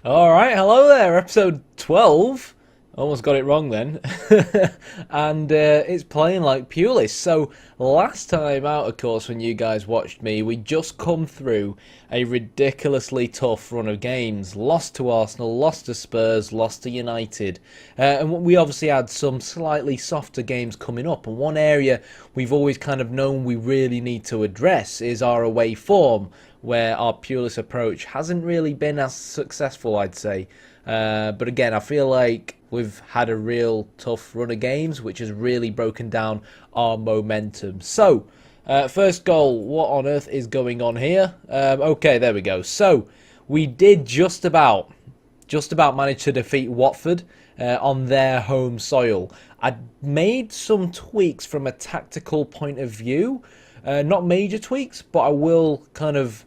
Alright, hello there, episode 12. Almost got it wrong then. And it's playing like Pulis. So, last time out, of course, when you guys watched me, we just come through a ridiculously tough run of games. Lost to Arsenal, lost to Spurs, lost to United. And we obviously had some slightly softer games coming up. And one area we've always kind of known we really need to address is our away form, where our Pulis approach hasn't really been as successful, I'd say. But again, I feel like we've had a real tough run of games, which has really broken down our momentum. So, first goal, what on earth is going on here? Okay, there we go. So, we did just about manage to defeat Watford on their home soil. I made some tweaks from a tactical point of view. Not major tweaks, but I will kind of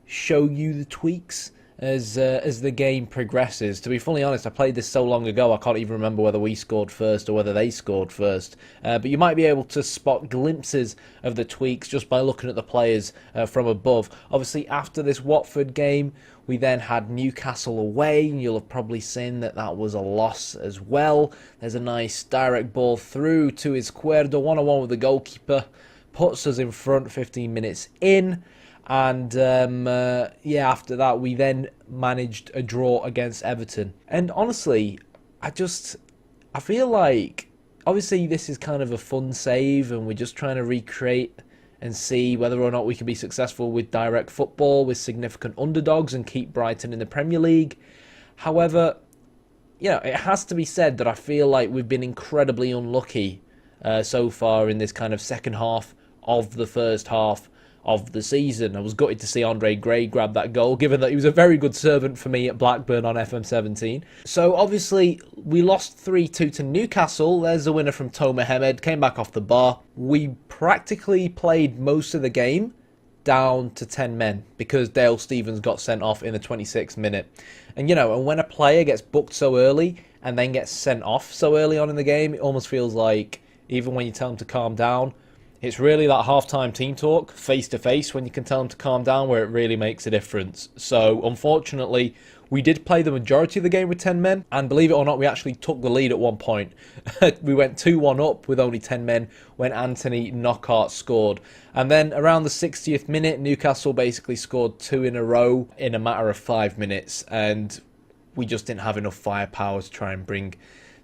show you the tweaks as the game progresses. To be fully honest, I played this so long ago I can't even remember whether we scored first or whether they scored first. But you might be able to spot glimpses of the tweaks just by looking at the players from above. Obviously, after this Watford game, we then had Newcastle away, and you'll have probably seen that that was a loss as well. There's a nice direct ball through to Izquierdo, 1-on-1 with the goalkeeper. Puts us in front 15 minutes in. And yeah, after that we then managed a draw against Everton. And honestly, I feel like obviously this is kind of a fun save and we're just trying to recreate and see whether or not we can be successful with direct football with significant underdogs and keep Brighton in the Premier League. However, you know, it has to be said that I feel like we've been incredibly unlucky so far in this kind of second half of the first half of the season. I was gutted to see Andre Gray grab that goal, given that he was a very good servant for me at Blackburn on FM17. So obviously we lost 3-2 to Newcastle. There's the winner from Tomer Hemed, came back off the bar. We practically played most of the game down to 10 men because Dale Stephens got sent off in the 26th minute. And you know, and when a player gets booked so early and then gets sent off so early on in the game, it almost feels like even when you tell him to calm down, it's really that half-time team talk, face-to-face, when you can tell them to calm down, where it really makes a difference. So, unfortunately, we did play the majority of the game with 10 men, and believe it or not, we actually took the lead at one point. We went 2-1 up with only 10 men when Anthony Knockaert scored. And then, around the 60th minute, Newcastle basically scored 2 in a row in a matter of 5 minutes, and we just didn't have enough firepower to try and bring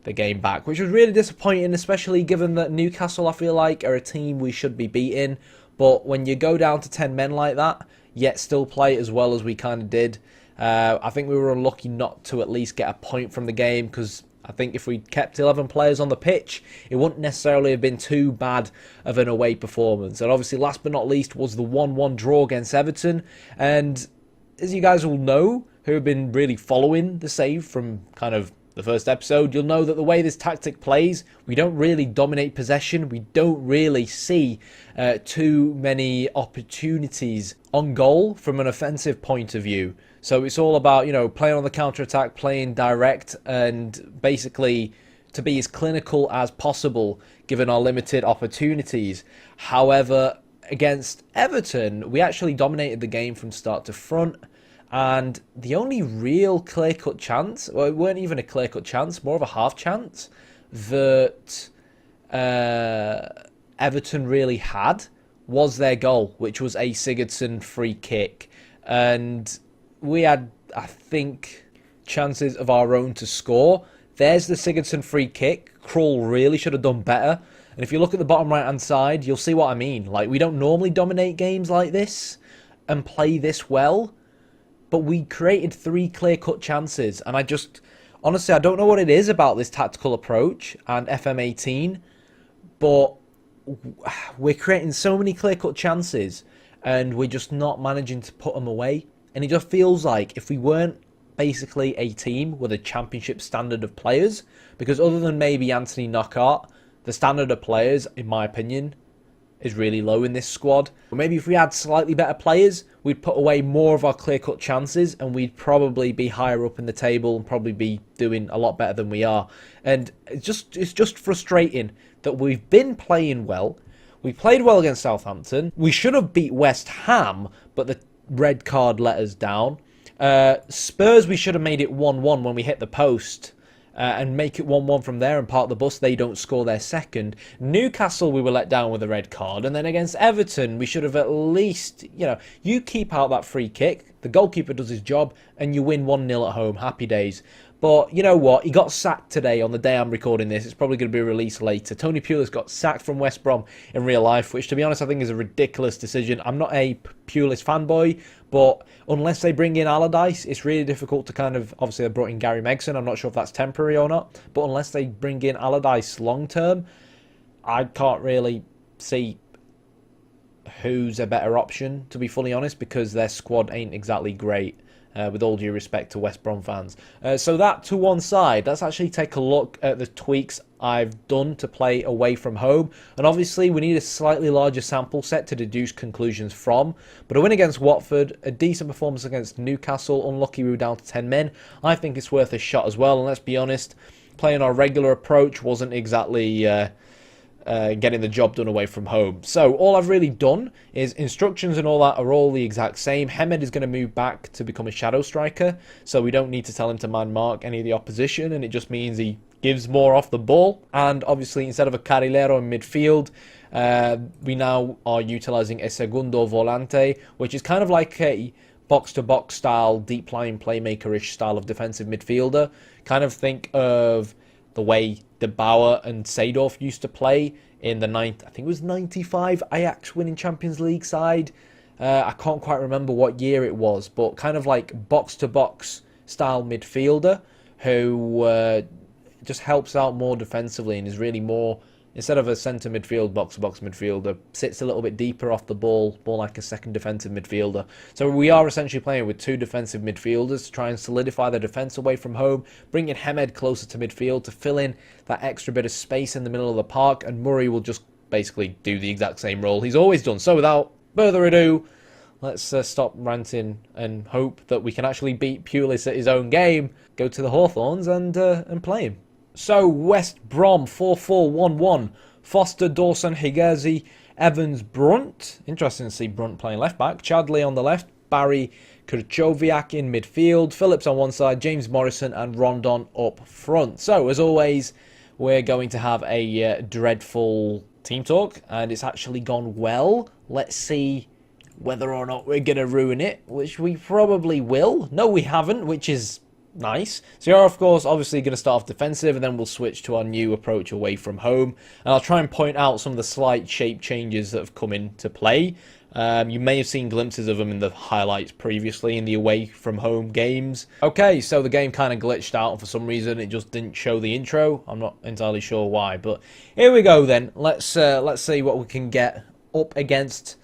the game back, which was really disappointing, especially given that Newcastle, I feel like, are a team we should be beating. But when you go down to 10 men like that, yet still play as well as we kind of did, I think we were unlucky not to at least get a point from the game, because I think if we kept 11 players on the pitch, it wouldn't necessarily have been too bad of an away performance. And obviously, last but not least, was the 1-1 draw against Everton. And as you guys will know, who have been really following the save from kind of the first episode, you'll know that the way this tactic plays, we don't really dominate possession. We don't really see too many opportunities on goal from an offensive point of view. So it's all about, you know, playing on the counter-attack, playing direct, and basically to be as clinical as possible given our limited opportunities. However, against Everton, we actually dominated the game from start to front. And the only real clear-cut chance, well, it weren't even a clear-cut chance, more of a half chance, that Everton really had was their goal, which was a Sigurdsson free kick. And we had, I think, chances of our own to score. There's the Sigurdsson free kick. Krul really should have done better. And if you look at the bottom right-hand side, you'll see what I mean. Like, we don't normally dominate games like this and play this well. But we created 3 clear-cut chances. And honestly, I don't know what it is about this tactical approach and FM18. But we're creating so many clear-cut chances and we're just not managing to put them away. And it just feels like if we weren't basically a team with a championship standard of players, because other than maybe Anthony Knockaert, the standard of players, in my opinion, is really low in this squad. But maybe if we had slightly better players, we'd put away more of our clear-cut chances, and we'd probably be higher up in the table and probably be doing a lot better than we are. And it's just frustrating that we've been playing well. We played well against Southampton. We should have beat West Ham, but the red card let us down. Spurs, we should have made it 1-1 when we hit the post. And make it 1-1 from there and park the bus. They don't score their second. Newcastle, we were let down with a red card. And then against Everton, we should have at least, you keep out that free kick. The goalkeeper does his job and you win 1-0 at home. Happy days. But you know what? He got sacked today on the day I'm recording this. It's probably going to be released later. Tony Pulis got sacked from West Brom in real life, which to be honest I think is a ridiculous decision. I'm not a Pulis fanboy, but unless they bring in Allardyce, it's really difficult to kind of... Obviously they brought in Gary Megson. I'm not sure if that's temporary or not. But unless they bring in Allardyce long term, I can't really see who's a better option, to be fully honest, because their squad ain't exactly great. With all due respect to West Brom fans. So that to one side, let's actually take a look at the tweaks I've done to play away from home. And obviously we need a slightly larger sample set to deduce conclusions from. But a win against Watford, a decent performance against Newcastle, unlucky we were down to 10 men. I think it's worth a shot as well. And let's be honest, playing our regular approach wasn't exactly... getting the job done away from home. So all I've really done is instructions and all that are all the exact same. Hemed is going to move back to become a shadow striker, so we don't need to tell him to man mark any of the opposition, and it just means he gives more off the ball. And obviously instead of a carrilero in midfield, we now are utilising a segundo volante, which is kind of like a box-to-box style, deep-lying playmaker-ish style of defensive midfielder. Kind of think of the way De Bauer and Seedorf used to play in the I think it was 95 Ajax winning Champions League side. I can't quite remember what year it was, but kind of like box-to-box style midfielder who just helps out more defensively and is really more, instead of a centre midfield, box-to-box midfielder, sits a little bit deeper off the ball, more like a second defensive midfielder. So we are essentially playing with two defensive midfielders to try and solidify the defence away from home, bringing Hemed closer to midfield to fill in that extra bit of space in the middle of the park, and Murray will just basically do the exact same role he's always done. So without further ado, let's stop ranting and hope that we can actually beat Pulis at his own game, go to the Hawthorns and play him. So, West Brom, 4-4-1-1. Foster, Dawson, Higazi, Evans, Brunt. Interesting to see Brunt playing left-back. Chadley on the left. Barry, Kurchowiak in midfield. Phillips on one side. James Morrison and Rondon up front. So, as always, we're going to have a dreadful team talk. And it's actually gone well. Let's see whether or not we're going to ruin it. Which we probably will. No, we haven't, which is... nice. So you're, of course, obviously going to start off defensive, and then we'll switch to our new approach away from home. And I'll try and point out some of the slight shape changes that have come into play. You may have seen glimpses of them in the highlights previously in the away from home games. Okay, so the game kind of glitched out, and for some reason it just didn't show the intro. I'm not entirely sure why, but here we go then. Let's see what we can get up against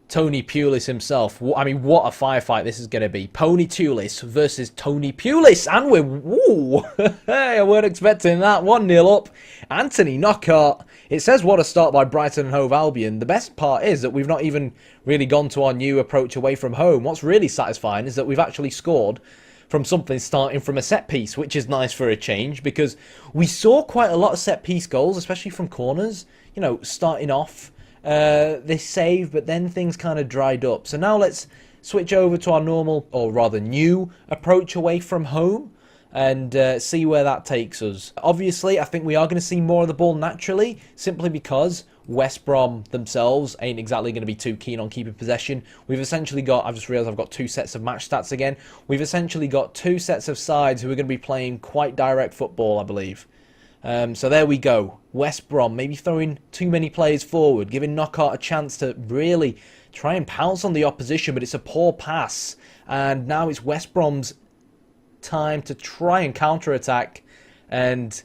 Tony Pulis himself. I mean, what a firefight this is going to be. Pony Tulis versus Tony Pulis. And we're... Woo! Hey, I weren't expecting that. 1-0 up. Anthony Knockaert. It says what a start by Brighton and Hove Albion. The best part is that we've not even really gone to our new approach away from home. What's really satisfying is that we've actually scored from something starting from a set piece, which is nice for a change, because we saw quite a lot of set piece goals, especially from corners, you know, starting off this save, but then things kind of dried up. So now let's switch over to our normal, or rather new, approach away from home and see where that takes us. Obviously, I think we are going to see more of the ball naturally, simply because West Brom themselves ain't exactly going to be too keen on keeping possession. We've essentially got, I've just realised I've got two sets of match stats again. We've essentially got two sets of sides who are going to be playing quite direct football, I believe. So there we go. West Brom maybe throwing too many players forward, giving Knockaert a chance to really try and pounce on the opposition, but it's a poor pass. And now it's West Brom's time to try and counter-attack. And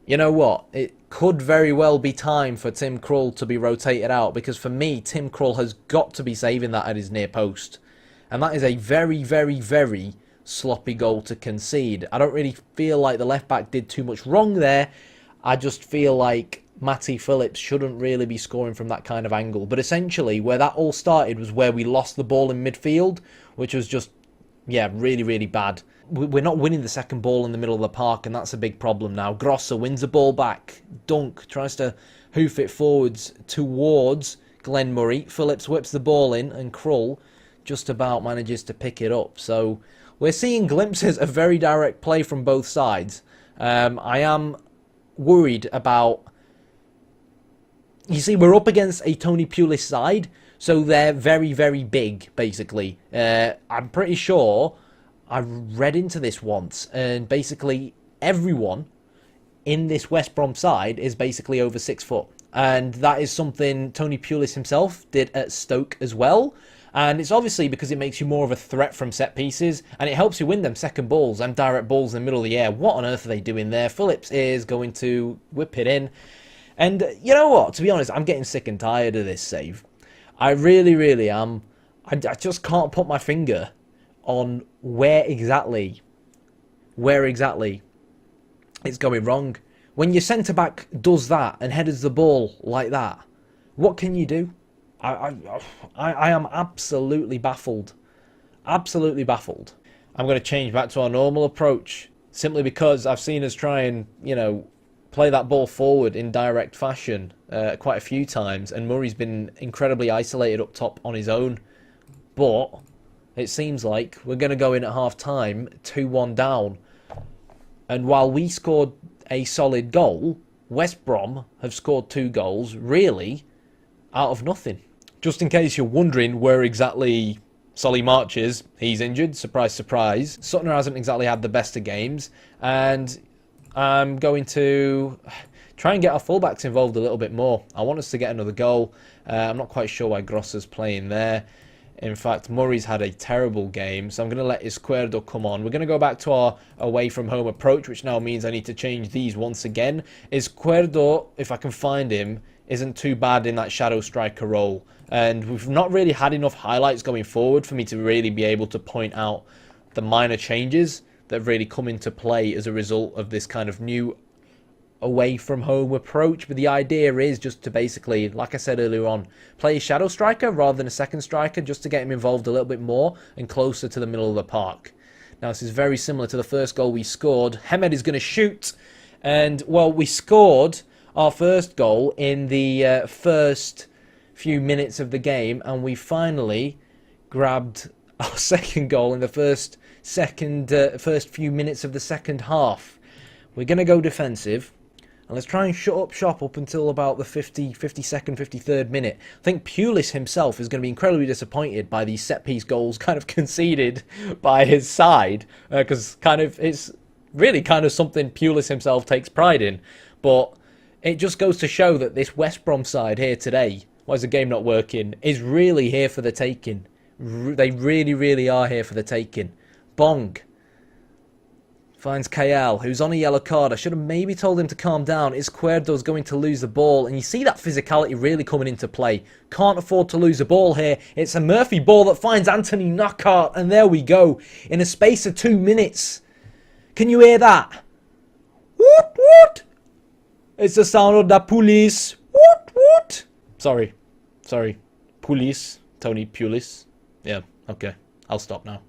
you know what? It could very well be time for Tim Krul to be rotated out, because for me, Tim Krul has got to be saving that at his near post. And that is a very, very, very sloppy goal to concede. I don't really feel like the left-back did too much wrong there. I just feel like Matty Phillips shouldn't really be scoring from that kind of angle. But essentially, where that all started was where we lost the ball in midfield, which was just, yeah, really, really bad. We're not winning the second ball in the middle of the park, and that's a big problem now. Grosser wins the ball back. Dunk tries to hoof it forwards towards Glenn Murray. Phillips whips the ball in, and Krull just about manages to pick it up. So we're seeing glimpses of very direct play from both sides. I am worried about... You see, we're up against a Tony Pulis side, so they're very, very big, basically. I'm pretty sure I read into this once, and basically everyone in this West Brom side is basically over 6 foot. And that is something Tony Pulis himself did at Stoke as well. And it's obviously because it makes you more of a threat from set pieces, and it helps you win them second balls and direct balls in the middle of the air. What on earth are they doing there? Phillips is going to whip it in. And you know what? To be honest, I'm getting sick and tired of this save. I really, really am. I just can't put my finger on where exactly it's going wrong. When your centre-back does that and headers the ball like that, what can you do? I am absolutely baffled. Absolutely baffled. I'm going to change back to our normal approach, simply because I've seen us try and, play that ball forward in direct fashion quite a few times, and Murray's been incredibly isolated up top on his own. But it seems like we're going to go in at half-time 2-1 down. And while we scored a solid goal, West Brom have scored 2 goals, really, out of nothing. Just in case you're wondering where exactly Solly March is, he's injured, surprise, surprise. Sutton hasn't exactly had the best of games, and I'm going to try and get our fullbacks involved a little bit more. I want us to get another goal. I'm not quite sure why Grosser's playing there. In fact, Murray's had a terrible game, so I'm going to let Izquierdo come on. We're going to go back to our away-from-home approach, which now means I need to change these once again. Izquierdo, if I can find him, isn't too bad in that shadow striker role. And we've not really had enough highlights going forward for me to really be able to point out the minor changes that have really come into play as a result of this kind of new away-from-home approach. But the idea is just to basically, like I said earlier on, play a shadow striker rather than a second striker, just to get him involved a little bit more and closer to the middle of the park. Now, this is very similar to the first goal we scored. Hemed is going to shoot, and, well, we scored our first goal in the first few minutes of the game, and we finally grabbed our second goal in the first few minutes of the second half. We're going to go defensive, and let's try and shut up shop up until about the 52nd, 53rd minute. I think Pulis himself is going to be incredibly disappointed by these set-piece goals kind of conceded by his side, because it's really kind of something Pulis himself takes pride in. But it just goes to show that this West Brom side here today, why is the game not working, is really here for the taking. They really, really are here for the taking. Bong finds Kayal, who's on a yellow card. I should have maybe told him to calm down. Izquierdo's going to lose the ball, and you see that physicality really coming into play. Can't afford to lose a ball here. It's a Murphy ball that finds Anthony Knockaert, and there we go. In a space of 2 minutes. Can you hear that? Woot woot! It's the sound of the Pulis. Woot woot! Sorry. Pulis. Tony Pulis. Yeah, okay. I'll stop now.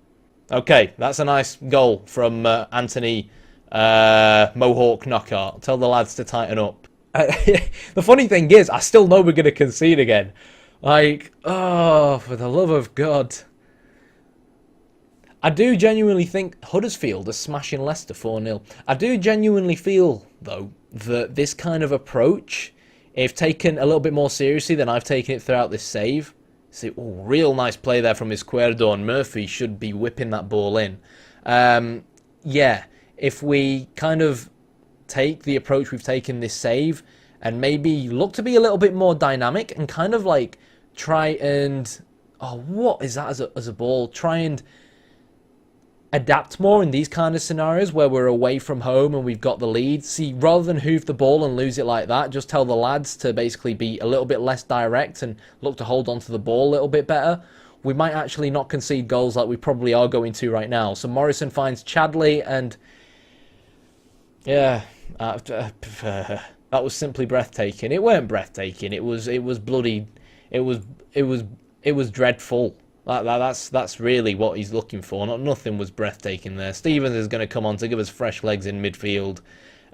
Okay, that's a nice goal from Anthony Mohawk Knockaert. Tell the lads to tighten up. The funny thing is, I still know we're going to concede again. Like, oh, for the love of God. I do genuinely think Huddersfield are smashing Leicester 4-0. I do genuinely feel, though, that this kind of approach, if taken a little bit more seriously than I've taken it throughout this save, see, oh, real nice play there from Izquierdo, and Murphy should be whipping that ball in. Yeah, if we kind of take the approach we've taken this save and maybe look to be a little bit more dynamic and kind of like try and... Oh, what is that as a ball? Try and adapt more in these kind of scenarios where we're away from home and we've got the lead. See, rather than hoof the ball and lose it like that, just tell the lads to basically be a little bit less direct and look to hold on to the ball a little bit better. we might actually not concede goals like we probably are going to right now. So Morrison finds Chadley, and yeah, that was simply breathtaking. It weren't breathtaking. It was bloody. It was dreadful. That's really what he's looking for. Nothing was breathtaking there. Stevens is going to come on to give us fresh legs in midfield,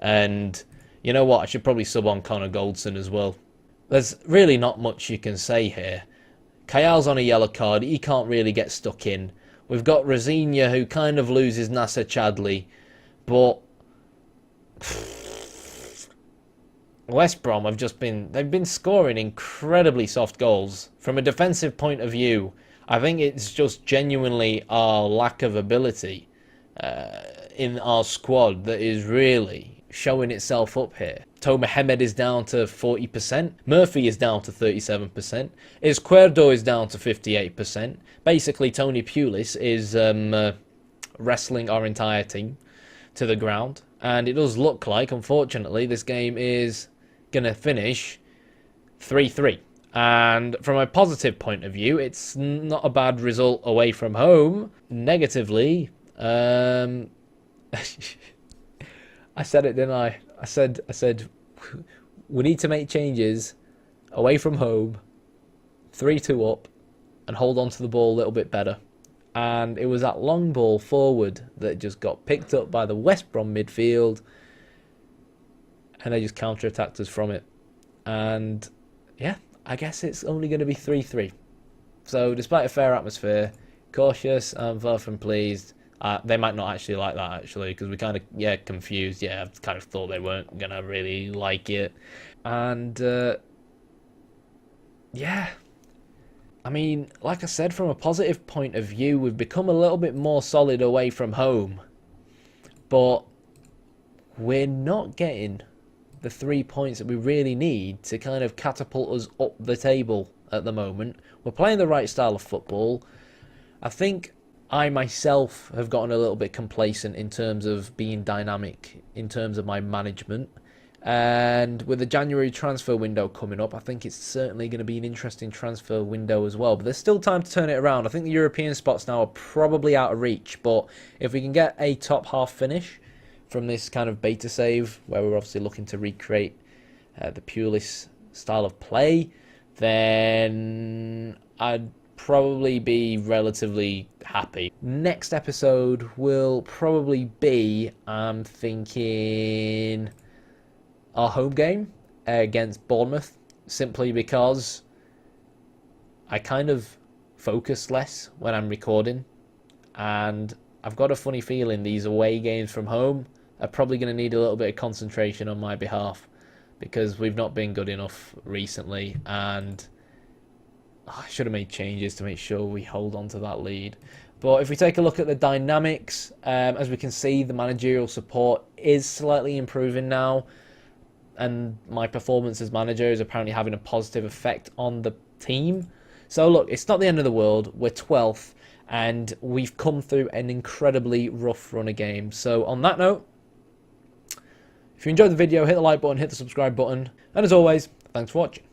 and you know what? I should probably sub on Connor Goldson as well. There's really not much you can say here. Kayal's on a yellow card. He can't really get stuck in. We've got Rosinia, who kind of loses Nasser Chadley, but West Brom have they've been scoring incredibly soft goals. From a defensive point of view, I think it's just genuinely our lack of ability in our squad that is really showing itself up here. Toe Mohamed is down to 40%. Murphy is down to 37%. Izquierdo is down to 58%. Basically, Tony Pulis is wrestling our entire team to the ground. And it does look like, unfortunately, this game is going to finish 3-3. And from a positive point of view, it's not a bad result away from home. Negatively, I said it, didn't I? I said we need to make changes away from home, 3-2 up, and hold on to the ball a little bit better. And it was that long ball forward that just got picked up by the West Brom midfield, and they just counter-attacked us from it. And yeah, I guess it's only going to be 3-3. So despite a fair atmosphere, cautious and far from pleased. They might not actually like that, actually, because we kind of, confused. Yeah, I kind of thought they weren't going to really like it. And, yeah. I mean, like I said, from a positive point of view, we've become a little bit more solid away from home. But we're not getting the 3 points that we really need to kind of catapult us up the table at the moment. We're playing the right style of football. I think I myself have gotten a little bit complacent in terms of being dynamic, in terms of my management. And with the January transfer window coming up, I think it's certainly going to be an interesting transfer window as well. But there's still time to turn it around. I think the European spots now are probably out of reach. But if we can get a top half finish from this kind of beta save, where we're obviously looking to recreate the Pulis style of play, then I'd probably be relatively happy. Next episode will probably be, I'm thinking, our home game against Bournemouth, simply because I kind of focus less when I'm recording, and I've got a funny feeling these away games from home are probably going to need a little bit of concentration on my behalf, because we've not been good enough recently, and I should have made changes to make sure we hold on to that lead. But if we take a look at the dynamics, as we can see, the managerial support is slightly improving now, and my performance as manager is apparently having a positive effect on the team. So look, it's not the end of the world. We're 12th, and we've come through an incredibly rough run of games. So on that note, if you enjoyed the video, hit the like button, hit the subscribe button, and as always, thanks for watching.